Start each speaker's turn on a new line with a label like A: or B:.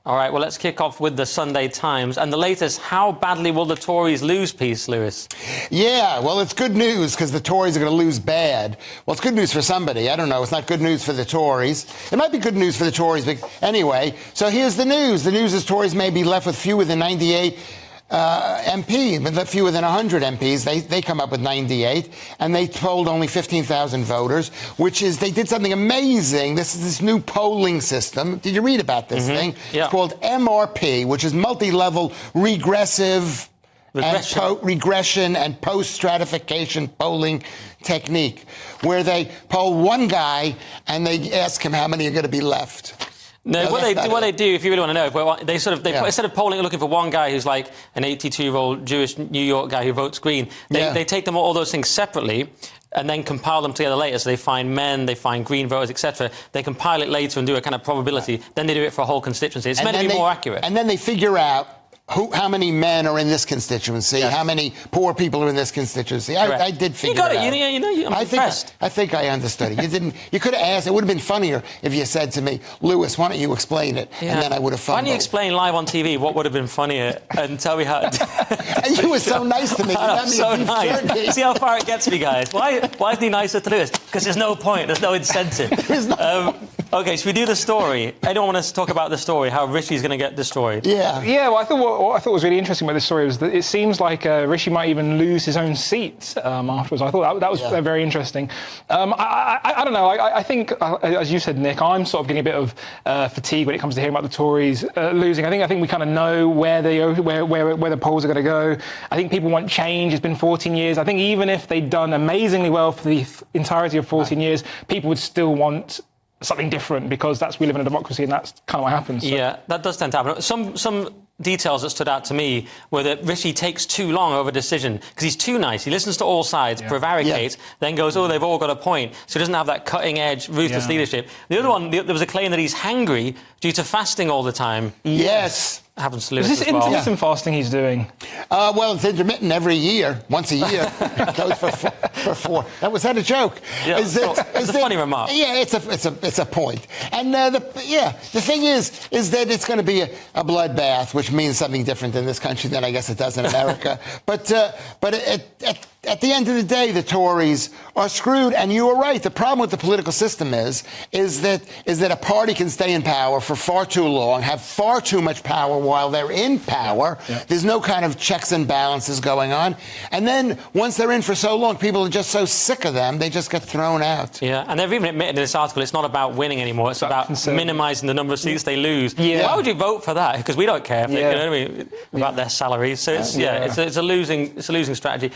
A: All right, well, let's kick off with the Sunday Times and the latest How Badly Will the Tories Lose piece, Lewis.
B: Yeah, well, it's good news because the Tories are going to lose bad. Well, it's good news for somebody. I don't know. It's not good news for the Tories. It might be good news for the Tories, but anyway. So here's the news. The news is Tories may be left with fewer than 98 MP, but fewer than 100 MPs. They come up with 98, and they polled only 15,000 voters, which is, they did something amazing. This is this new polling system. Did you read about this thing?
A: Yeah.
B: It's called MRP, which is multi-level regression and post-stratification polling technique, where they poll one guy and they ask him how many are going to be left.
A: No, what they do, if you really want to know, instead of polling, looking for one guy who's like an 82-year-old Jewish New York guy who votes Green, they take them all those things separately and then compile them together later. So they find men, they find Green voters, etc. They compile it later and do a kind of probability. Then they do it for a whole constituency. It's meant to be more accurate.
B: And then they figure out how many men are in this constituency, how many poor people are in this constituency. I did figure it out.
A: You got it. I'm impressed.
B: I think I understood it. You didn't. You could have asked. It would have been funnier if you said to me, Lewis, why don't you explain it? Yeah. And then I would have fumbled.
A: Why don't you explain live on TV what would have been funnier and tell me how...
B: And you were so nice to me.
A: I'm so nice. See how far it gets me, guys. Why isn't he nicer to Lewis? Because there's no point. There's no incentive. OK, so we do the story. Anyone want to talk about the story, how Rishi's going to get destroyed?
C: Yeah, well, I thought what I thought was really interesting about this story was that it seems like Rishi might even lose his own seat afterwards. I thought that was very interesting. I don't know. I think, as you said, Nick, I'm sort of getting a bit of fatigue when it comes to hearing about the Tories losing. I think we kind of know where the polls are going to go. I think people want change. It's been 14 years. I think even if they'd done amazingly well for the entirety of 14 years, people would still want something different, because we live in a democracy and that's kind of what happens. So.
A: Yeah, that does tend to happen. Some details that stood out to me were that Rishi takes too long over a decision because he's too nice. He listens to all sides, prevaricates, then goes, they've all got a point. So he doesn't have that cutting-edge, ruthless leadership. The other one, there was a claim that he's hangry due to fasting all the time.
B: Yes.
A: Happens to Lewis
C: Is this intermittent fasting he's doing?
B: Well, it's intermittent every year, once a year. It goes for 4. Was that a joke?
A: Yeah, it's a funny remark.
B: Yeah, it's a point. And the thing is that it's going to be a bloodbath, which means something different in this country than I guess it does in America. but at the end of the day, the Tories are screwed. And you were right. The problem with the political system is that a party can stay in power for far too long, have far too much power while they're in power. Yeah. There's no kind of checks and balances going on. And then once they're in for so long, people are just so sick of them, they just get thrown out.
A: Yeah, and they've even admitted in this article it's not about winning anymore. It's about minimising the number of seats they lose. Yeah. Why would you vote for that? Because we don't care about their salaries. So it's a losing strategy.